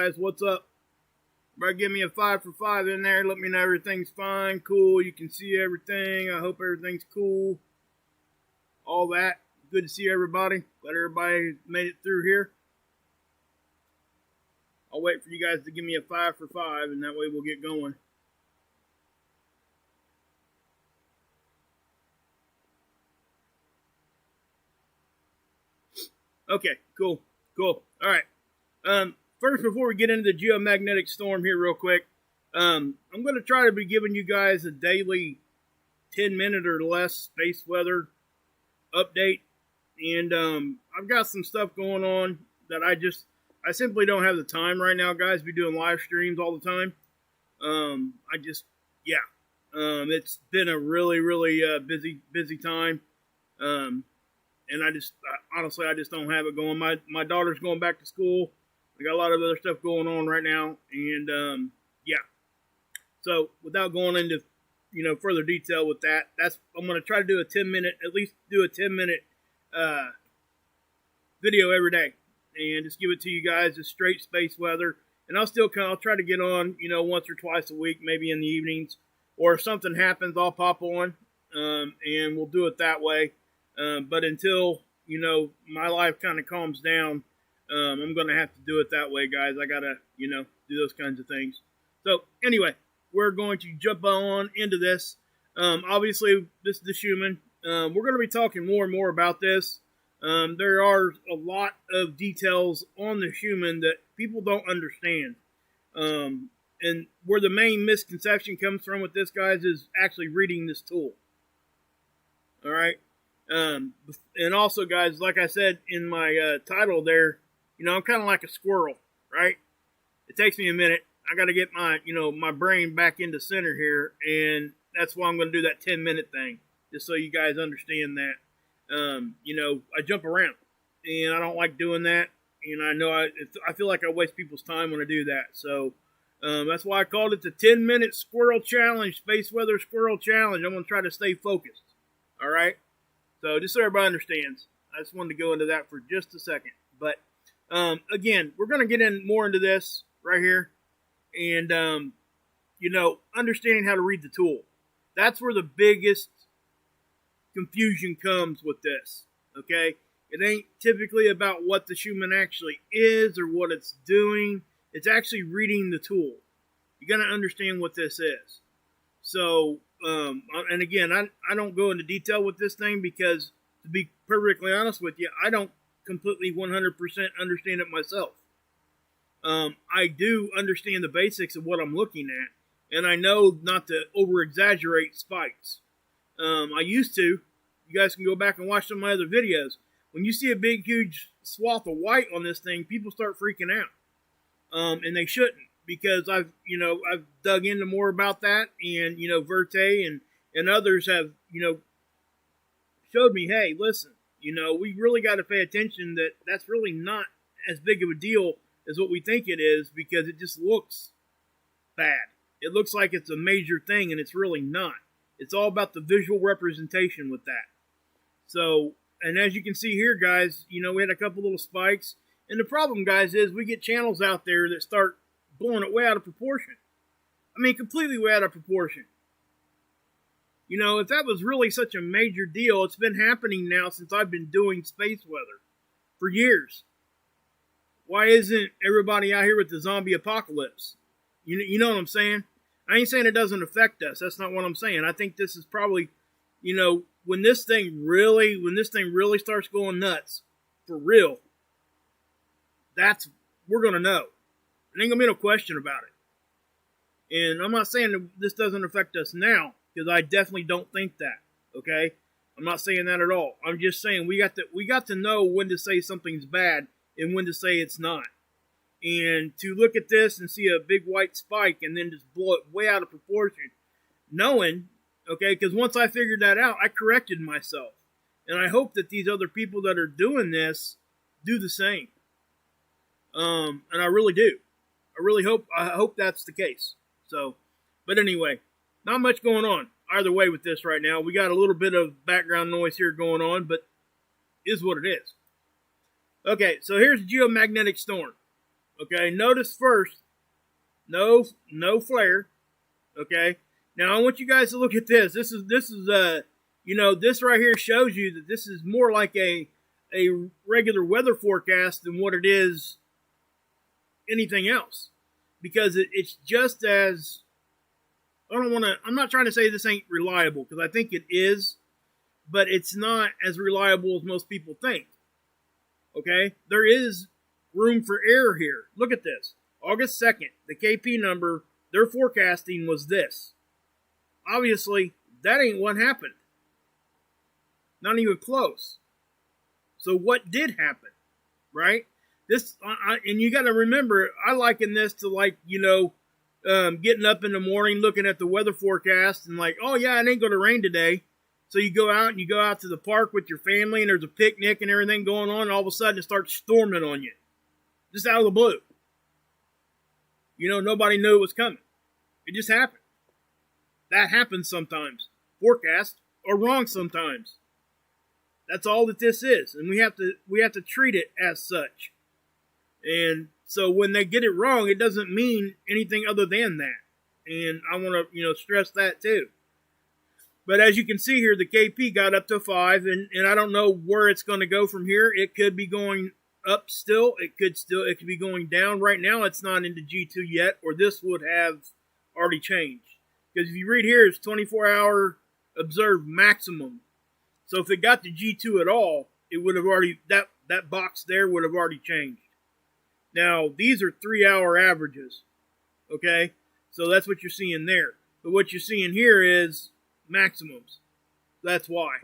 guys? What's up? Everybody give me a 5 for 5 in there. Let me know everything's fine, cool. You can see everything. I hope everything's cool. All that. Good to see everybody. Glad everybody made it through here. I'll wait for you guys to give me a 5 for 5, and that way we'll get going. Okay, cool. All right. First, before we get into the geomagnetic storm here real quick, I'm going to try to be giving you guys a daily 10-minute or less space weather update. And I've got some stuff going on that I simply don't have the time right now, guys, to be doing live streams all the time. It's been a really busy time. And honestly, I just don't have it going. My daughter's going back to school. I got a lot of other stuff going on right now. And, So without going into, further detail with that, I'm going to try to do a 10-minute video every day. And just give it to you guys, just straight space weather. And I'll try to get on, once or twice a week, maybe in the evenings. Or if something happens, I'll pop on. And we'll do it that way. But until, my life kind of calms down, I'm going to have to do it that way, guys. I got to, do those kinds of things. So, anyway, we're going to jump on into this. Obviously, this is the Schumann. We're going to be talking more and more about this. There are a lot of details on the Schumann that people don't understand. And where the main misconception comes from with this, guys, is actually reading this tool. All right? And also, guys, like I said in my title there, I'm kind of like a squirrel, right? It takes me a minute. I got to get my brain back into center here, and that's why I'm going to do that 10-minute thing, just so you guys understand that. I jump around, and I don't like doing that, and I know I feel like I waste people's time when I do that. So that's why I called it the 10-minute squirrel challenge, space weather squirrel challenge. I'm going to try to stay focused. All right. So just so everybody understands, I just wanted to go into that for just a second. But again, we're going to get more into this right here, and understanding how to read the tool. That's where the biggest confusion comes with this. Okay, it ain't typically about what the Schumann actually is or what it's doing. It's actually reading the tool. You got to understand what this is. So. And again, I don't go into detail with this thing because, to be perfectly honest with you, I don't completely 100% understand it myself. I do understand the basics of what I'm looking at, and I know not to over-exaggerate spikes. I used to. You guys can go back and watch some of my other videos. When you see a big, huge swath of white on this thing, people start freaking out. And they shouldn't. Because I've dug into more about that, and, Verte and others have, showed me, hey, listen, we really got to pay attention that that's really not as big of a deal as what we think it is, because it just looks bad. It looks like it's a major thing, and it's really not. It's all about the visual representation with that. So, and as you can see here, guys, we had a couple little spikes, and the problem, guys, is we get channels out there that start blowing it way out of proportion. I mean, completely way out of proportion. If that was really such a major deal, it's been happening now since I've been doing space weather for years. Why isn't everybody out here with the zombie apocalypse? You know what I'm saying? I ain't saying it doesn't affect us. That's not what I'm saying. I think this is probably, when this thing really starts going nuts, for real, we're going to know. There ain't going to be no question about it. And I'm not saying that this doesn't affect us now, because I definitely don't think that, okay? I'm not saying that at all. I'm just saying we got to know when to say something's bad and when to say it's not. And to look at this and see a big white spike and then just blow it way out of proportion, knowing, okay, because once I figured that out, I corrected myself. And I hope that these other people that are doing this do the same. And I really do. I hope that's the case. So, but anyway, not much going on either way with this right now. We got a little bit of background noise here going on, but it is what it is. Okay, so here's the geomagnetic storm. Okay, notice first, no flare. Okay, now I want you guys to look at this. This is this right here shows you that this is more like a regular weather forecast than what it is anything else, because it's just as I'm not trying to say this ain't reliable, because I think it is, but it's not as reliable as most people think. Okay, there is room for error here. Look at this. August 2nd, the KP number they're forecasting was this. Obviously, that ain't what happened. Not even close. So what did happen, right? This and you got to remember, I liken this to getting up in the morning, looking at the weather forecast, and like, oh yeah, it ain't going to rain today. So you go out to the park with your family, and there's a picnic and everything going on, and all of a sudden it starts storming on you, just out of the blue. Nobody knew it was coming. It just happened. That happens sometimes. Forecasts are wrong sometimes. That's all that this is, and we have to treat it as such. And so when they get it wrong, it doesn't mean anything other than that. And I want to stress that too. But as you can see here, the KP got up to 5, and I don't know where it's going to go from here. It could be going up still. It could be going down. Right now, it's not into G2 yet, or this would have already changed. Because if you read here, it's 24-hour observed maximum. So if it got to G2 at all, it would have already, that box there would have already changed. Now, these are 3-hour averages. Okay? So that's what you're seeing there. But what you're seeing here is maximums. That's why.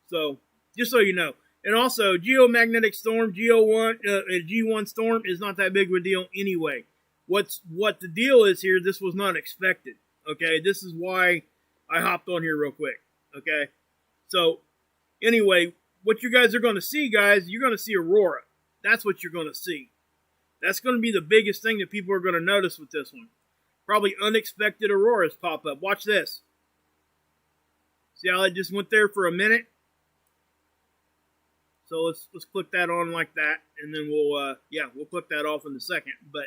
So, just so you know. And also, geomagnetic storm, G1 storm is not that big of a deal anyway. What the deal is here, this was not expected. Okay, this is why I hopped on here real quick. Okay, so anyway, what you guys are going to see, guys, you're going to see aurora. That's what you're going to see. That's going to be the biggest thing that people are going to notice with this one. Probably unexpected auroras pop up. Watch this. See how I just went there for a minute? So let's click that on like that, and then we'll click that off in a second. But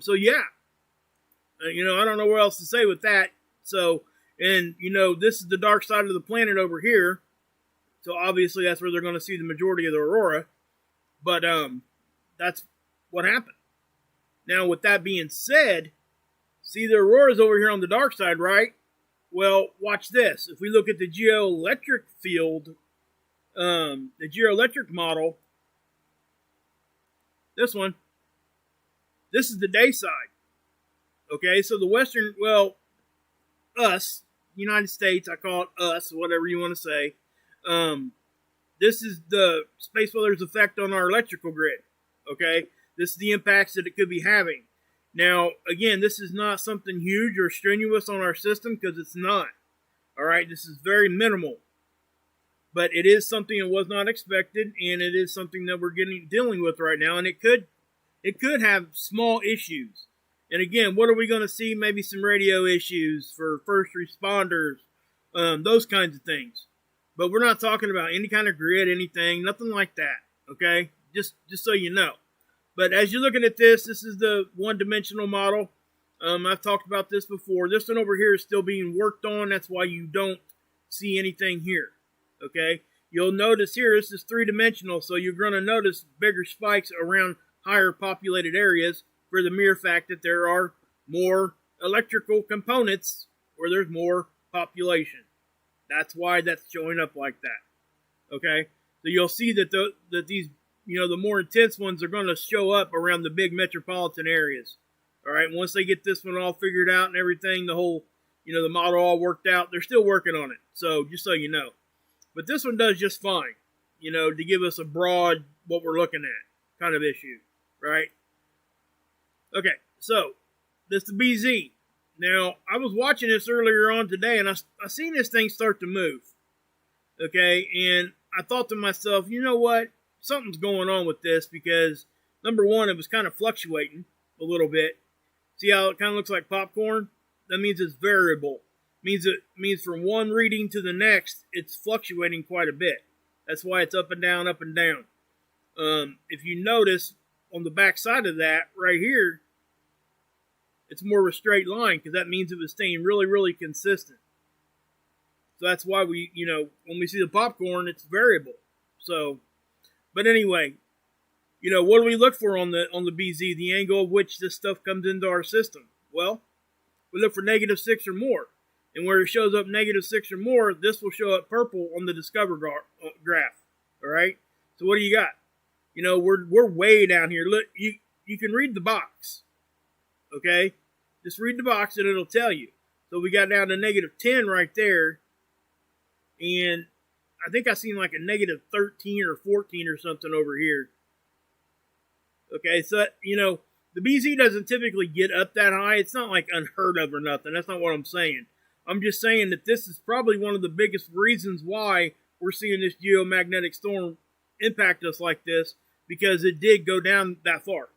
so yeah, I don't know what else to say with that. So, and this is the dark side of the planet over here. So obviously that's where they're going to see the majority of the aurora. But that's what happened. Now, with that being said, see the aurora's over here on the dark side, right? Well, watch this. If we look at the geoelectric field, the geoelectric model, this one, this is the day side. Okay, so the western, us, United States, I call it us, whatever you want to say. This is the space weather's effect on our electrical grid. Okay, this is the impacts that it could be having. Now, again, this is not something huge or strenuous on our system, because it's not. All right, this is very minimal. But it is something that was not expected, and it is something that we're dealing with right now, and it could have small issues. And again, what are we going to see? Maybe some radio issues for first responders, those kinds of things. But we're not talking about any kind of grid, anything, nothing like that. Okay, just so you know. But as you're looking at this is the one-dimensional model. I've talked about this before. This one over here is still being worked on. That's why you don't see anything here. Okay, you'll notice here this is 3-dimensional, so you're going to notice bigger spikes around higher populated areas for the mere fact that there are more electrical components where there's more population. That's why that's showing up like that. Okay, so you'll see that these, the more intense ones are going to show up around the big metropolitan areas. All right, once they get this one all figured out and everything, the whole, the model all worked out, they're still working on it. So just so you know. But this one does just fine, to give us a broad, what we're looking at kind of issue, right? Okay, so this is the BZ. Now, I was watching this earlier on today, and I seen this thing start to move. Okay, and I thought to myself, you know what? Something's going on with this, because, number one, it was kind of fluctuating a little bit. See how it kind of looks like popcorn? That means it's variable. Means from one reading to the next, it's fluctuating quite a bit. That's why it's up and down, up and down. If you notice, on the back side of that right here, it's more of a straight line because that means it was staying really, really consistent. So that's why we, when we see the popcorn, it's variable. So, but anyway, what do we look for on the BZ? The angle of which this stuff comes into our system. Well, we look for -6 or more. And where it shows up -6 or more, this will show up purple on the Discover graph. All right. So what do you got? We're way down here. Look, you can read the box. Okay, just read the box and it'll tell you. So we got down to -10 right there, and I think I seen like a -13 or 14 or something over here. Okay, so the BZ doesn't typically get up that high. It's not like unheard of or nothing. That's not what I'm saying. I'm just saying that this is probably one of the biggest reasons why we're seeing this geomagnetic storm impact us like this, because it did go down that far.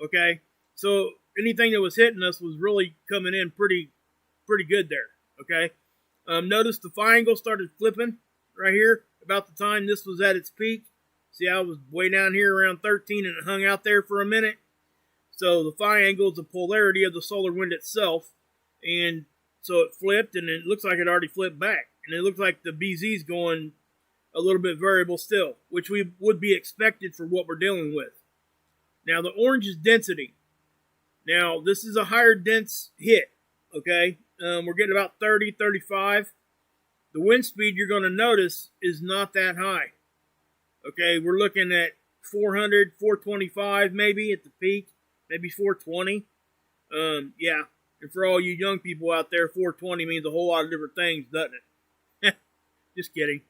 Okay, so anything that was hitting us was really coming in pretty good there. Okay, notice the phi angle started flipping right here about the time this was at its peak. See how it was way down here around 13 and it hung out there for a minute. So the phi angle is the polarity of the solar wind itself, and so it flipped, and it looks like it already flipped back, and it looks like the BZ is going a little bit variable still, which we would be expected for what we're dealing with. Now the orange is density. Now this is a higher dense hit. Okay, we're getting about 30, 35. The wind speed you're going to notice is not that high. Okay, we're looking at 400, 425 maybe at the peak, maybe 420. Yeah, and for all you young people out there, 420 means a whole lot of different things, doesn't it? Just kidding.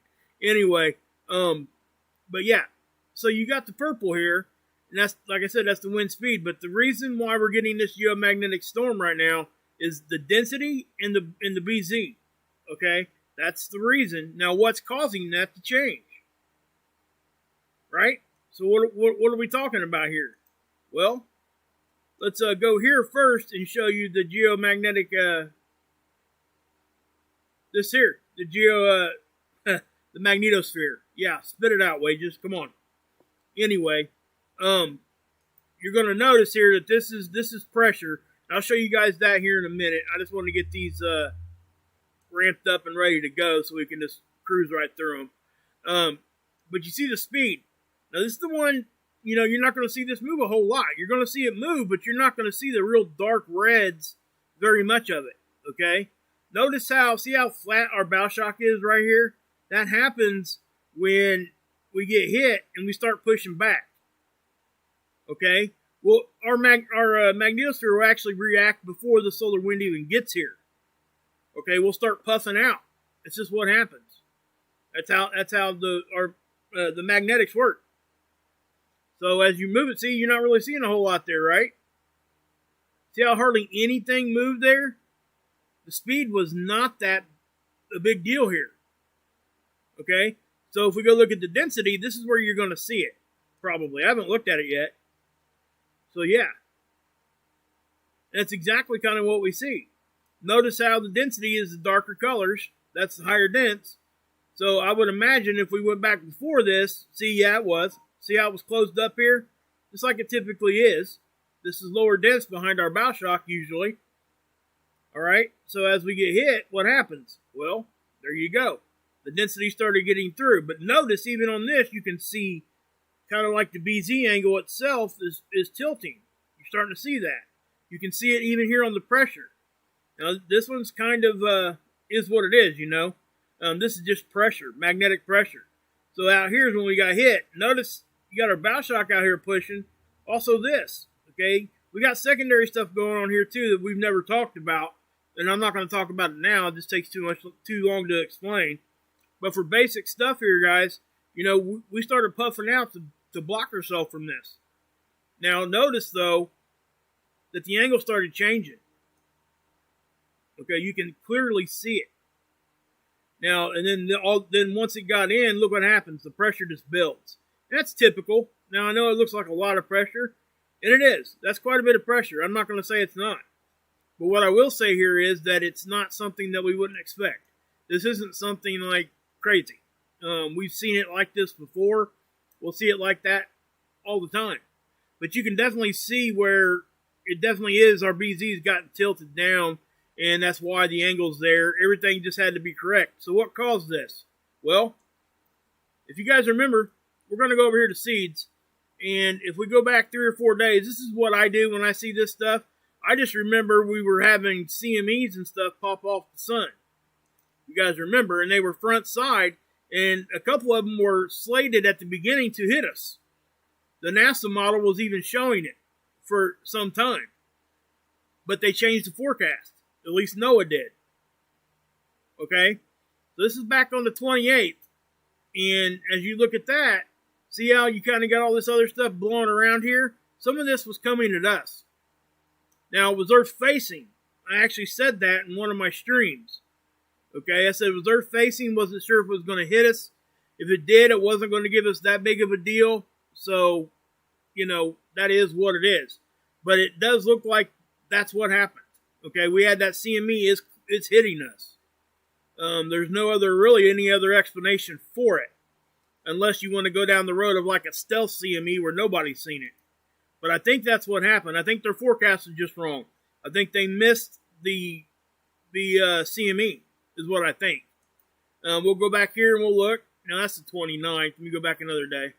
Anyway, but yeah, so you got the purple here, and that's, like I said, that's the wind speed. But the reason why we're getting this geomagnetic storm right now is the density in the BZ. Okay, that's the reason. Now, what's causing that to change? Right? So what are we talking about here? Well, let's go here first and show you the geomagnetic, this here, the magnetosphere. Yeah, spit it out, Wages. Come on. Anyway, you're going to notice here that this is pressure. I'll show you guys that here in a minute. I just want to get these ramped up and ready to go so we can just cruise right through them. But you see the speed. Now, this is the one, you're not going to see this move a whole lot. You're going to see it move, but you're not going to see the real dark reds, very much of it, okay? Notice see how flat our bow shock is right here? That happens when we get hit and we start pushing back, okay? Well, our magnetosphere will actually react before the solar wind even gets here, okay? We'll start puffing out. It's just what happens. That's how the magnetics work. So as you move it, see, you're not really seeing a whole lot there, right? See how hardly anything moved there? The speed was not that a big deal here. Okay? So if we go look at the density, this is where you're going to see it, probably. I haven't looked at it yet. So yeah. That's exactly kind of what we see. Notice how the density is the darker colors. That's the higher dense. So I would imagine if we went back before this, see, yeah, it was. See how it was closed up here? Just like it typically is. This is lower dense behind our bow shock usually. Alright, so as we get hit, what happens? Well, there you go. The density started getting through. But notice, even on this, you can see kind of like the BZ angle itself is tilting. You're starting to see that. You can see it even here on the pressure. Now, this one's kind of, is what it is, This is just pressure, magnetic pressure. So out here is when we got hit. Notice you got our bow shock out here pushing. Also this, okay? We got secondary stuff going on here too that we've never talked about. And I'm not going to talk about it now. It just takes too long to explain. But for basic stuff here, guys, we started puffing out to block ourselves from this. Now notice though that the angle started changing. Okay, you can clearly see it. Now, and then once it got in, look what happens. The pressure just builds. That's typical. Now, I know it looks like a lot of pressure, and it is. That's quite a bit of pressure. I'm not going to say it's not. But what I will say here is that it's not something that we wouldn't expect. This isn't something like crazy. We've seen it like this before. We'll see it like that all the time. But you can definitely see where it definitely is. Our BZ's gotten tilted down, and that's why the angle's there. Everything just had to be correct. So what caused this? Well, if you guys remember, we're going to go over here to seeds. And if we go back 3 or 4 days, this is what I do when I see this stuff. I just remember we were having CMEs and stuff pop off the sun. You guys remember, and they were front side, and a couple of them were slated at the beginning to hit us. The NASA model was even showing it for some time. But they changed the forecast. At least NOAA did. Okay? So this is back on the 28th. And as you look at that, see how you kind of got all this other stuff blowing around here? Some of this was coming at us. Now, it was Earth facing. I actually said that in one of my streams. Okay, I said it was Earth facing, wasn't sure if it was going to hit us. If it did, it wasn't going to give us that big of a deal. So, you know, that is what it is. But it does look like that's what happened. Okay, we had that CME, it's hitting us. There's no other, really any other explanation for it. Unless you want to go down the road of like a stealth CME where nobody's seen it. But I think that's what happened. I think their forecast is just wrong. I think they missed the CME, is what I think. We'll go back here and we'll look. Now that's the 29th. Let me go back another day.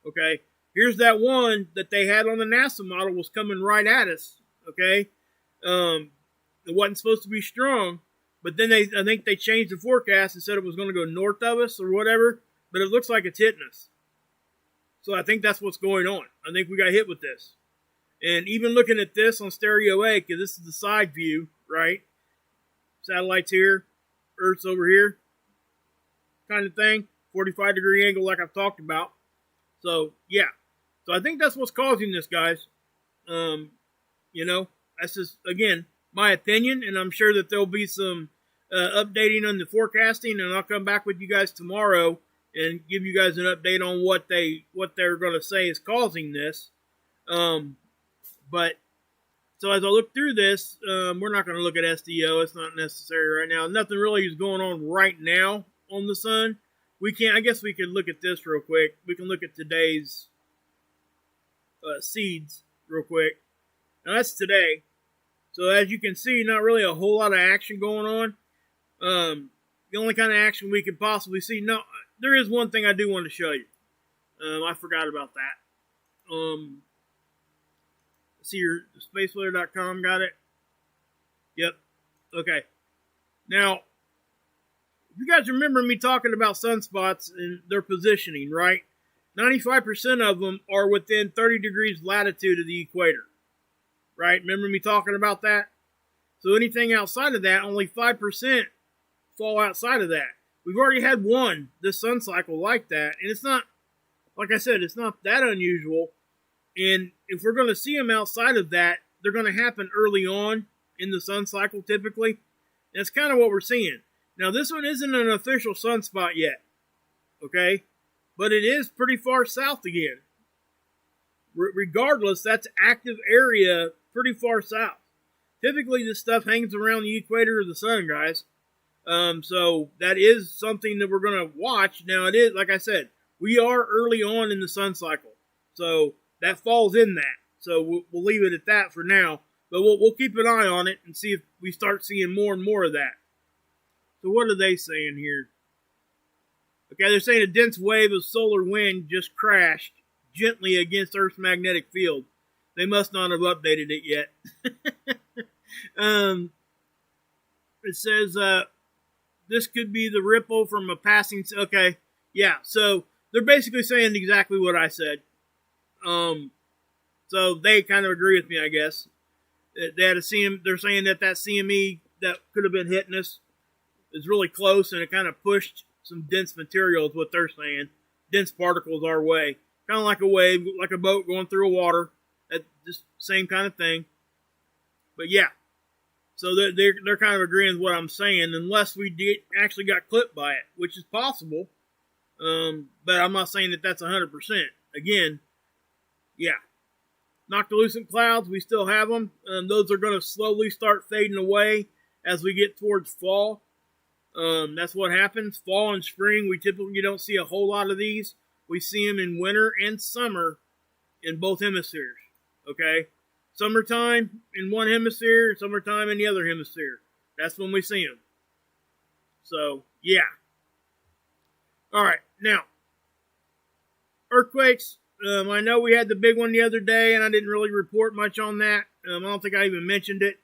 Okay. Here's that one that they had on the NASA model was coming right at us. Okay. It wasn't supposed to be strong. But then I think they changed the forecast and said it was going to go north of us or whatever. But it looks like it's hitting us. So I think that's what's going on. I think we got hit with this. And even looking at this on Stereo A, because this is the side view, right? Satellites here, Earth's over here, kind of thing. 45-degree angle like I've talked about. So, yeah. So I think that's what's causing this, guys. You know, that's just, again, my opinion, and I'm sure that there'll be some updating on the forecasting, and I'll come back with you guys tomorrow and give you guys an update on what they're going to say is causing this. But so as I look through this, we're not going to look at SDO. It's not necessary right now. Nothing really is going on right now on the sun. I guess we could look at this real quick. We can look at today's seeds real quick. Now that's today. So as you can see, not really a whole lot of action going on. The only kind of action we could possibly see. No, there is one thing I do want to show you. I forgot about that. See your Spaceweather.com got it? Yep. Okay. Now, you guys remember me talking about sunspots and their positioning, right? 95% of them are within 30 degrees latitude of the equator. Right? Remember me talking about that? So anything outside of that, only 5% fall outside of that. We've already had one this sun cycle like that. And it's not, like I said, it's not that unusual. And if we're going to see them outside of that, they're going to happen early on in the sun cycle typically. And that's kind of what we're seeing. Now, this one isn't an official sunspot yet. Okay? But it is pretty far south again. Regardless, that's active area pretty far south. Typically, this stuff hangs around the equator of the sun, guys. So that is something that we're going to watch. Now, it is, like I said, we are early on in the sun cycle. So that falls in that. So we'll leave it at that for now. But we'll keep an eye on it and see if we start seeing more and more of that. So what are they saying here? Okay, they're saying a dense wave of solar wind just crashed gently against Earth's magnetic field. They must not have updated it yet. It says this could be the ripple from a passing. Okay, yeah. So they're basically saying exactly what I said. So they kind of agree with me, I guess. They had a CM. They're saying that CME that could have been hitting us is really close, and it kind of pushed some dense material. Is what they're saying. Dense particles our way, kind of like a wave, like a boat going through a water. That's just same kind of thing. But yeah, so they're kind of agreeing with what I'm saying, unless we actually got clipped by it, which is possible. But I'm not saying that that's 100%. Again, yeah. Noctilucent clouds, we still have them. Those are going to slowly start fading away as we get towards fall. That's what happens. Fall and spring, we typically don't see a whole lot of these. We see them in winter and summer in both hemispheres. Okay? Summertime in one hemisphere, summertime in the other hemisphere. That's when we see them. So, yeah. Alright, now, earthquakes. I know we had the big one the other day, and I didn't really report much on that. I don't think I even mentioned it.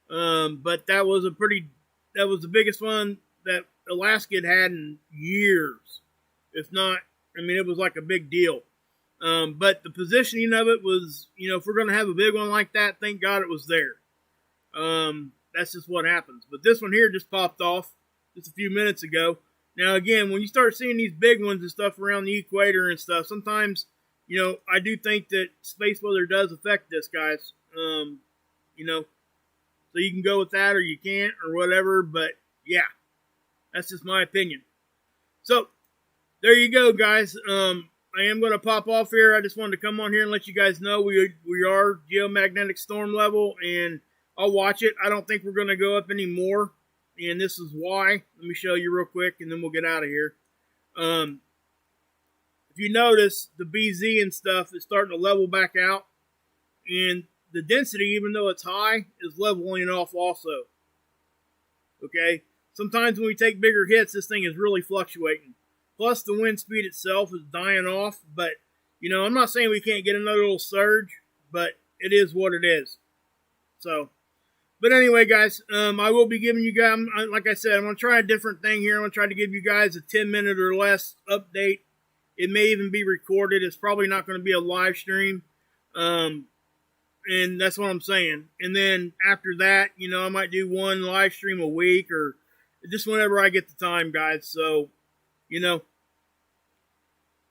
But that was the biggest one that Alaska had in years. If not, I mean, it was like a big deal. But the positioning of it was, if we're going to have a big one like that, thank God it was there. That's just what happens. But this one here just popped off just a few minutes ago. Now, again, when you start seeing these big ones and stuff around the equator and stuff, sometimes, I do think that space weather does affect this, guys. So you can go with that or you can't or whatever. But, yeah, that's just my opinion. So, there you go, guys. I am going to pop off here. I just wanted to come on here and let you guys know we are geomagnetic storm level, and I'll watch it. I don't think we're going to go up anymore, and this is why. Let me show you real quick, and then we'll get out of here. If you notice, the BZ and stuff is starting to level back out, and the density, even though it's high, is leveling off also. Okay? Sometimes when we take bigger hits, this thing is really fluctuating. Plus, the wind speed itself is dying off. But, I'm not saying we can't get another little surge, but it is what it is. So, but anyway, guys, I will be giving you guys, like I said, I'm going to try a different thing here. I'm going to try to give you guys a 10-minute or less update. It may even be recorded. It's probably not going to be a live stream. And that's what I'm saying. And then after that, I might do one live stream a week or just whenever I get the time, guys. So,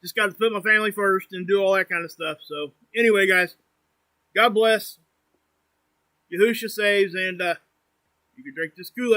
just got to put my family first and do all that kind of stuff. So, anyway, guys, God bless. Yahusha saves, and you can drink this Kool-Aid.